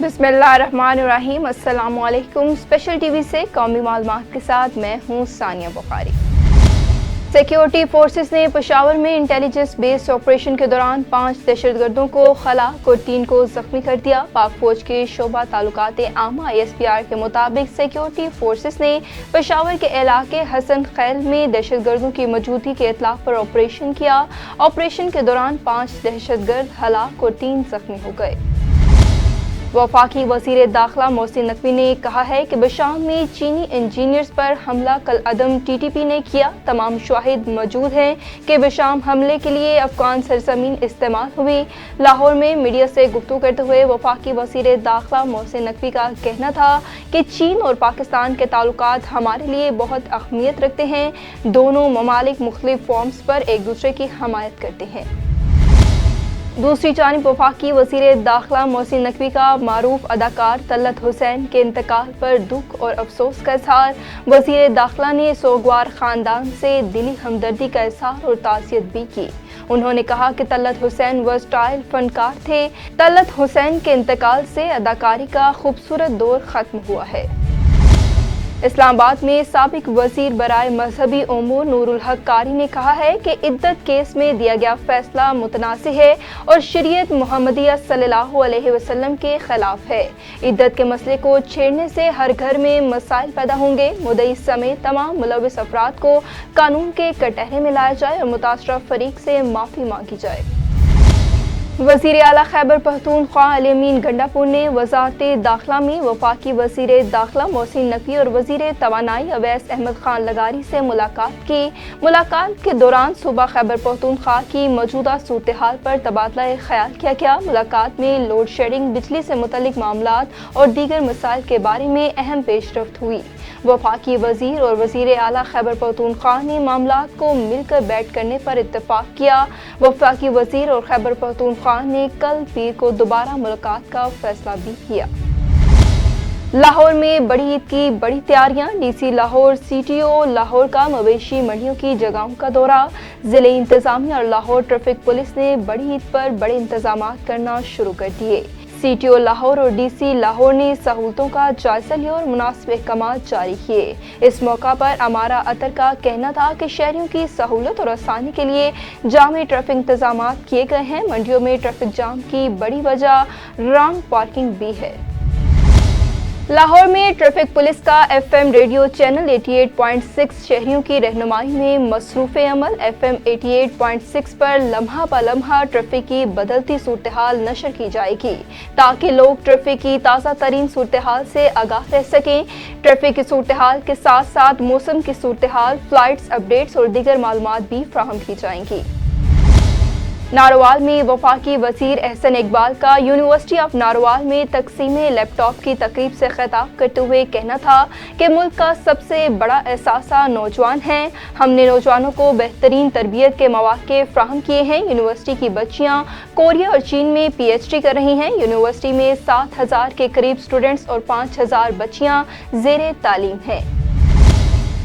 बिस्मिल्लाहिर्रहमानिर्रहीम। अस्सलामुअलैकुम। Special TV से कौमी मालूमात के साथ मैं हूँ सानिया बुखारी। सिक्योरिटी फोर्सेस ने पेशावर में इंटेलिजेंस बेस्ड ऑपरेशन के दौरान 5 दहशतगर्दों को हलाक और 3 को जख्मी कर दिया। पाक फौज के शोबा ताल्लुकात आमा ISPR के मुताबिक सिक्योरिटी फोर्सेस ने पेशावर के इलाके हसन खैल में दहशतगर्दों की मौजूदगी के इत्तला पर ऑपरेशन किया। ऑपरेशन के दौरान 5 दहशतगर्द हलाक और 3 जख्मी हो गए। वफाकी वज़ीर दाखिला मोहसिन नकवी ने कहा है कि बशाम में चीनी इंजीनियर्स पर हमला कल अदम TTP ने किया। तमाम शवाहिद मौजूद हैं कि बशाम हमले के लिए अफगान सरजमीन इस्तेमाल हुई। लाहौर में मीडिया से गुफ्तगू करते हुए वफाकी वज़ीर दाखिला मोहसिन नकवी का कहना था कि चीन और पाकिस्तान के ताल्लुकात हमारे लिए बहुत अहमियत रखते हैं। दोनों ममालिक मुख्तलिफ फॉर्म्स पर एक दूसरे की हमायत करते हैं। दूसरी जानिब वफाकी वज़ीर दाखिला मोहसिन नकवी का मारूफ अदाकार तलत हुसैन के इंतकाल पर दुख और अफसोस का इजहार। वज़ीर दाखिला ने सोगवार ख़ानदान से दिली हमदर्दी का इजहार और ताज़ियत भी की। उन्होंने कहा कि तलत हुसैन वर्सटाइल फनकार थे। तलत हुसैन के इंतकाल से अदाकारी का खूबसूरत दौर ख़त्म हुआ है। इस्लामाबाद में साबिक वज़ीर बराए मजहबी उमूर नूरुल हक कारी ने कहा है कि इद्दत केस में दिया गया फैसला मुतनाज़ि है और शरीयत मुहम्मदिया सल्लल्लाहु अलैहि वसल्लम के खिलाफ है। इद्दत के मसले को छेड़ने से हर घर में मसाइल पैदा होंगे। मुद्दई समेत तमाम मुलविस अफराद को कानून के कटहरे में लाया जाए और मुतासरा फरीक से माफ़ी मांगी जाए। वज़ीर आला खैबर पख्तूनख्वा अली अमीन गंडापुर ने वज़ारत दाखिला में वफाकी वज़ीर दाखिला मोहसिन नकवी और वज़ीर तवानाई अवैस अहमद खान लगारी से मुलाकात की। मुलाकात के दौरान सूबा खैबर पख्तूनख्वा की मौजूदा सूरत हाल पर तबादला ख्याल किया गया। मुलाकात में लोड शेडिंग, बिजली से मुतल्लिक मामलात और दीगर मसाइल के बारे में अहम पेशरफ्त हुई। वफाकी वज़ीर और वज़ीर आला खैबर पख्तूनख्वा ने मामलात को मिलकर बैठ करने पर इत्तफाक किया। वफाकी वज़ीर और खैबर पख्तूनख्वा ने कल पीर को दोबारा मुलाकात का फैसला भी किया। लाहौर में बड़ी ईद की बड़ी तैयारियां। DC लाहौर CTO लाहौर का मवेशी मंडियों की जगहों का दौरा। ज़िले इंतजामिया और लाहौर ट्रैफिक पुलिस ने बड़ी ईद पर बड़े इंतजाम करना शुरू कर दिए। CTO लाहौर और DC लाहौर ने सहूलतों का जायजा लिया और मुनासिब अहकामात जारी किए। इस मौका पर अमारा अतर का कहना था कि शहरियों की सहूलत और आसानी के लिए जामे ट्रैफिक इंतजाम किए गए हैं। मंडियों में ट्रैफिक जाम की बड़ी वजह रॉन्ग पार्किंग भी है। लाहौर में ट्रैफिक पुलिस का FM रेडियो चैनल 88.6 शहरियों की रहनुमाई में मसरूफ़ अमल। FM 88.6 पर लम्हा ब लम्हा ट्रैफिक की बदलती सूरत हाल नशर की जाएगी ताकि लोग ट्रैफिक की ताज़ा तरीन सूरत हाल से आगाह रह सकें। ट्रैफिक की सूरत हाल के साथ साथ मौसम की सूरत हाल, फ्लाइट्स अपडेट्स और दीगर मालूमात भी फराहम की जाएंगी। नारोवाल में वफाकी वज़ीर एहसन इकबाल का यूनिवर्सिटी ऑफ नारोवाल में तकसीम लैपटॉप की तकरीब से खिताब करते हुए कहना था कि मुल्क का सबसे बड़ा एहसासा नौजवान हैं। हमने नौजवानों को बेहतरीन तरबियत के मौके फराहम किए हैं। यूनिवर्सिटी की बच्चियां कोरिया और चीन में PhD कर रही हैं। यूनिवर्सिटी में 7,000 के करीब स्टूडेंट्स और 5,000 बच्चियां ज़ेरे तालीम हैं।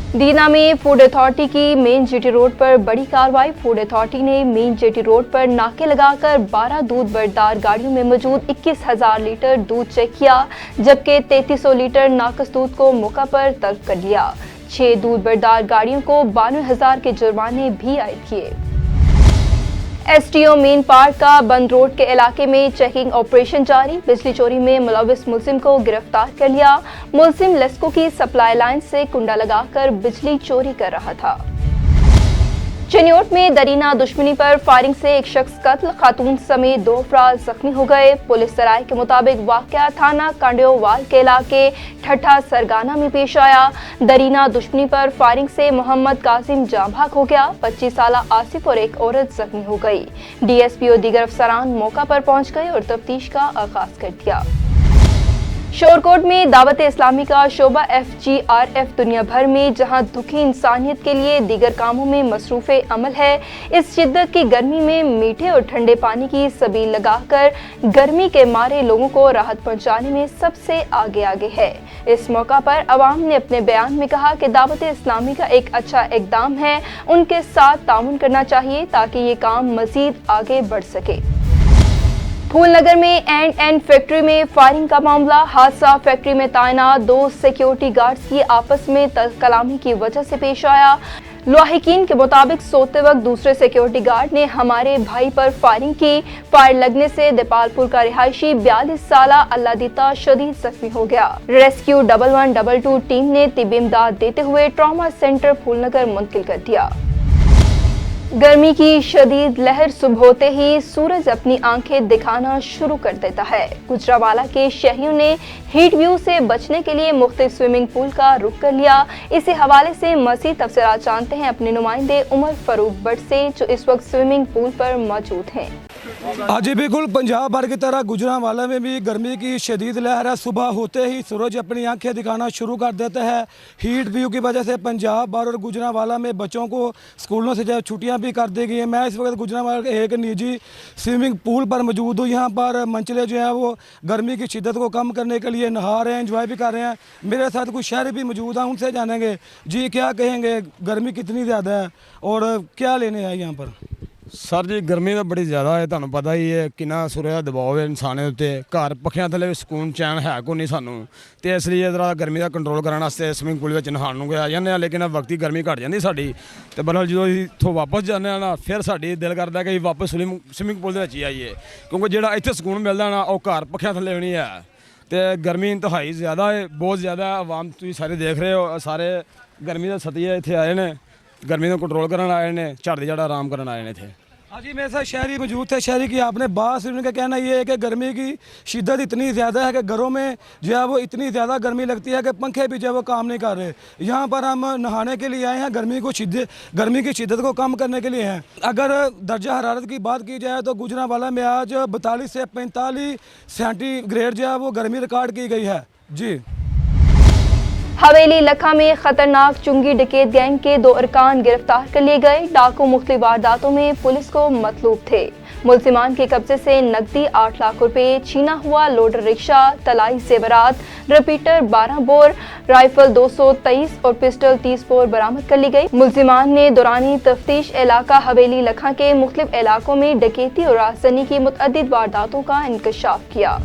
दीना में फूड अथॉरिटी की मेन GT रोड पर बड़ी कार्रवाई। फूड अथॉरिटी ने मेन GT रोड पर नाके लगाकर 12 दूध बरदार गाड़ियों में मौजूद 21,000 लीटर दूध चेक किया, जबकि 3300 लीटर नाकस दूध को मौका पर तलब कर लिया। 6 दूध बरदार गाड़ियों को 92,000 के जुर्माने भी आयद किए। STO मेन पार्क का बंद रोड के इलाके में चेकिंग ऑपरेशन जारी। बिजली चोरी में मुलविस मुलजिम को गिरफ्तार कर लिया। मुलजिम लेस्को की सप्लाई लाइन से कुंडा लगाकर बिजली चोरी कर रहा था। चिन्योट में दरीना दुश्मनी पर फायरिंग से एक शख्स कत्ल, खातून समेत 2 अफराद जख्मी हो गए। पुलिस सराय के मुताबिक वाकया थाना कांडियोवाल के इलाके ठट्ठा सरगाना में पेश आया। दरीना दुश्मनी पर फायरिंग से मोहम्मद कासिम जाँ भाग हो गया। 25 साला आसिफ और एक औरत जख्मी हो गई। DSP और दीगर अफसरान मौका पर पहुंच गए और तफ्तीश का आगाज कर दिया। शोरकोट में दावत इस्लामी का शोबा FGRF दुनिया भर में जहां दुखी इंसानियत के लिए दीगर कामों में मसरूफ़ अमल है, इस शिद्दत की गर्मी में मीठे और ठंडे पानी की सबील लगाकर गर्मी के मारे लोगों को राहत पहुंचाने में सबसे आगे है। इस मौका पर अवाम ने अपने बयान में कहा कि दावत इस्लामी का एक अच्छा इक़दाम है, उनके साथ ताउन करना चाहिए ताकि ये काम मज़ीद आगे बढ़ सके। फूलनगर में एंड फैक्ट्री में फायरिंग का मामला। हादसा फैक्ट्री में तैनात 2 सिक्योरिटी गार्ड्स की आपस में कलामी की वजह से पेश आया। लाहिकीन के मुताबिक सोते वक्त दूसरे सिक्योरिटी गार्ड ने हमारे भाई पर फायरिंग की। फायर लगने से देपालपुर का रिहायशी 42 साला अल्लादीता शदीद जख्मी हो गया। रेस्क्यू 1112 टीम ने तिब्बी इमदाद देते हुए ट्रॉमा सेंटर फूलनगर मुंतकिल कर दिया। गर्मी की शदीद लहर सुबह होते ही सूरज अपनी आंखें दिखाना शुरू कर देता है। गुजरावाला के शहरियों ने हीट व्यू से बचने के लिए मुख्तलिफ स्विमिंग पूल का रुख कर लिया। इसी हवाले से मज़ीद तफसीलात जानते हैं अपने नुमाइंदे उमर फरूक भट्ट से, जो इस वक्त स्विमिंग पूल पर मौजूद हैं। जी बिल्कुल, पंजाब भर की तरह गुजरांवाला में भी गर्मी की शदीद लहर है। सुबह होते ही सूरज अपनी आंखें दिखाना शुरू कर देता है। हीट व्यू की वजह से पंजाब भर और गुजरांवाला में बच्चों को स्कूलों से जो छुट्टियां भी कर दी गई हैं। मैं इस वक्त गुजरांवाला के एक निजी स्विमिंग पूल पर मौजूद हूँ। यहाँ पर मंचले जो हैं वो गर्मी की शिद्दत को कम करने के लिए नहा रहे हैं, एंजॉय भी कर रहे हैं। मेरे साथ कुछ शहरी भी मौजूद हैं, उनसे जानेंगे जी क्या कहेंगे, गर्मी कितनी ज़्यादा है और क्या लेने आए यहाँ पर। सर जी गर्मी तो बड़ी ज़्यादा है, ਤੁਹਾਨੂੰ पता ही है कितना सूर्य का दबाव है इंसान के उत्ते। घर पखियां थले सुकून चैन है को नहीं सानू, तो इसलिए जरा गर्मी का कंट्रोल करने वास्ते स्विमिंग पूल में नहाण नूं गया जाने। लेकिन वक्ती गर्मी घट जाती साडी, तो बल्कि जो इत्थों वापस जाने ना फिर साडी दिल करता कि वापस स्विमिंग पूल ही आइए, क्योंकि जो इत्थे सुकून मिलता ना वो घर पखियां थले भी नहीं है। तो गर्मी इंतहाई ज़्यादा है, बहुत ज़्यादा। आवाम तुसीं सारे देख रहे हो, सारे गर्मी के सतिए इत्थे आए ने, गर्मी को कंट्रोल करने आए ने, झड़ दी झड़ आराम करने आए ने इत्थे। हाँ जी, मेरे साथ शहरी मौजूद थे। शहरी की आपने बात सुनने का कहना ये है कि गर्मी की शिद्दत इतनी ज़्यादा है कि घरों में जो है वो इतनी ज़्यादा गर्मी लगती है कि पंखे भी जो है वो काम नहीं कर रहे। यहाँ पर हम नहाने के लिए आए हैं, गर्मी की शिद्दत को कम करने के लिए हैं। अगर दर्जा हरारत की बात की जाए तो गुजरांवाला में आज 42 से 45 सेंटीग्रेड जो है वो गर्मी रिकॉर्ड की गई है जी। हवेली लखा में खतरनाक चुंगी डकैत गैंग के 2 अरकान गिरफ्तार कर लिए गए। डाकू मुख्तलिफ वारदातों में पुलिस को मतलूब थे। मुलजिमान के कब्जे से नकदी 8 लाख रुपए, छीना हुआ लोडर रिक्शा, तलाई जेवरात, रिपीटर 12 बोर, राइफल 223 और पिस्टल 30 बोर बरामद कर ली गई। मुलजिमान ने दौरानी तफ्तीश इलाका हवेली लखा के मुख्तलिफ इलाकों में डकैती और राजधानी की मुतअद्दिद वारदातों का इंकशाफ किया।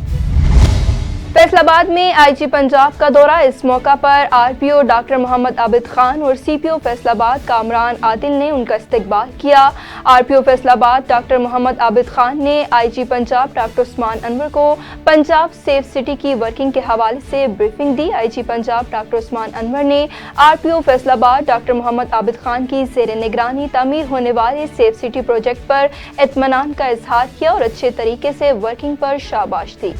फैसलाबाद में आईजी पंजाब का दौरा। इस मौका पर आरपीओ डॉक्टर मोहम्मद आबिद खान और सीपीओ फैसलाबाद कामरान आदिल ने उनका इस्तकबाल किया। आरपीओ फैसलाबाद डॉक्टर मोहम्मद आबिद खान ने आईजी पंजाब डॉक्टर उस्मान अनवर को पंजाब सेफ सिटी की वर्किंग के हवाले से ब्रीफिंग दी। आईजी पंजाब डॉक्टर उस्मान अनवर ने आरपीओ फैसलाबाद डॉक्टर मोहम्मद आबिद खान की ज़ेर निगरानी तामीर होने वाले सेफ सिटी प्रोजेक्ट पर इत्मीनान का इजहार किया और अच्छे तरीके से वर्किंग पर शाबाश दी।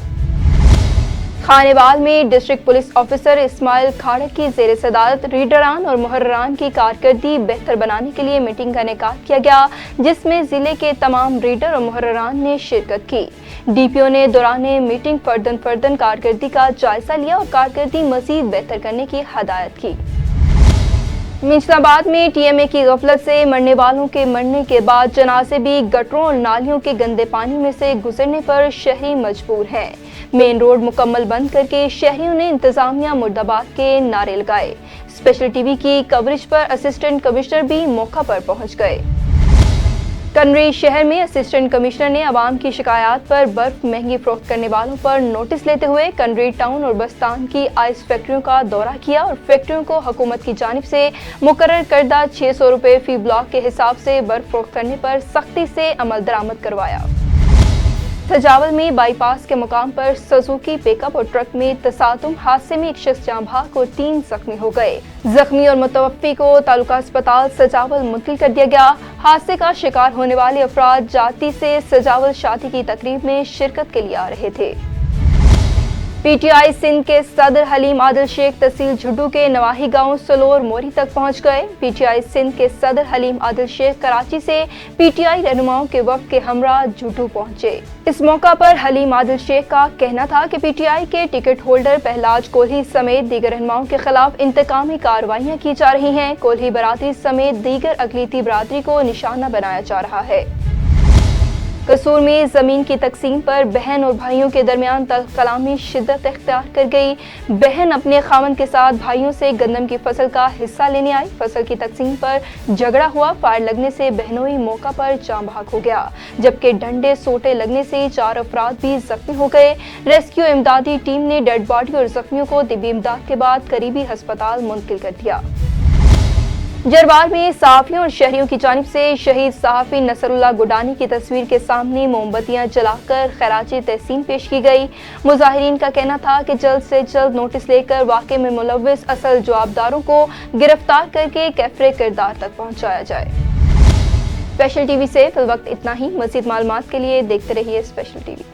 खानेवाल में डिस्ट्रिक्ट पुलिस ऑफिसर इस्माइल खाड़क की जेर सदारत रीडरान और मुहर्रान की कारकर्दगी बेहतर बनाने के लिए मीटिंग का इनेकाद किया गया, जिसमें जिले के तमाम रीडर और मुहर्रान ने शिरकत की। डीपीओ ने दौरान मीटिंग फर्दन कारकर्दगी का जायजा लिया और कारकर्दगी मजीद बेहतर करने की हदायत की। मिंचनाबाद में टीएमए की गफलत से मरने वालों के मरने के बाद जनाजे भी गटरों और नालियों के गंदे पानी में से गुजरने पर शहरी मजबूर हैं। मेन रोड मुकम्मल बंद करके शहरियों ने इंतजामिया मुर्दाबाद के नारे लगाए। स्पेशल टीवी की कवरेज पर असिस्टेंट कमिश्नर भी मौका पर पहुंच गए। कनरी शहर में असिस्टेंट कमिश्नर ने आवाम की शिकायत पर बर्फ महंगी फरोख्त करने वालों पर नोटिस लेते हुए कनरी टाउन और बस्तान की आइस फैक्ट्रियों का दौरा किया और फैक्ट्रियों को हुकूमत की जानिब से मुकर्रर करदा 600 रुपए फी ब्लॉक के हिसाब से बर्फ फरोख्त करने पर सख्ती से अमल दरामद करवाया। सजावल में बाईपास के मुकाम पर सुजुकी पिकअप और ट्रक में तसादुम, हादसे में एक शख्स जाँ बहक और 3 जख्मी हो गए। जख्मी और मुतवफ़्फ़ी को तालुका अस्पताल सजावल मुंतकिल कर दिया गया। हादसे का शिकार होने वाले अफराद जाती से सजावल शादी की तकरीब में शिरकत के लिए आ रहे थे। पीटीआई सिंध के सदर हलीम आदिल शेख तहसील झुड्डू के नवाही गांव सलोर मोरी तक पहुंच गए। पीटीआई सिंध के सदर हलीम आदिल शेख कराची से पीटीआई रहनुमाओं के वफ्द के हमरा झुड्डू पहुंचे। इस मौका पर हलीम आदिल शेख का कहना था कि पीटीआई के टिकट होल्डर पहलाज कोल्ही समेत दीगर रहनुमाओं के खिलाफ इंतकामी कार्रवाइयां की जा रही हैं। कोल्ही बरादरी समेत दीगर अकलीती बरादरी को निशाना बनाया जा रहा है। कसूर में ज़मीन की तकसीम पर बहन और भाइयों के दरमियान तल्ख कलामी शिद्दत इख्तियार कर गई। बहन अपने खामन के साथ भाइयों से गंदम की फसल का हिस्सा लेने आई। फसल की तकसीम पर झगड़ा हुआ। फायर लगने से बहनोई मौका पर जाँ बहक हो गया, जबकि डंडे सोटे लगने से 4 अफराद भी जख्मी हो गए। रेस्क्यू इमदादी टीम ने डेड बॉडी और जख्मियों को तिब्बी इमदाद के बाद करीबी अस्पताल मुंतकिल कर दिया। जरवार में सहाफियों और शहरियों की जानिब से शहीद सहाफी नसरुल्लाह गुडानी की तस्वीर के सामने मोमबत्तियां जलाकर खैराज तहसीन पेश की गई। मुजाहिरीन का कहना था कि जल्द से जल्द नोटिस लेकर वाक़े में मुलव्विस असल जवाबदारों को गिरफ्तार करके कैफरे किरदार तक पहुंचाया जाए। स्पेशल टीवी से फिल वक्त इतना ही। मज़ीद मालूमात के लिए देखते रहिए स्पेशल टीवी।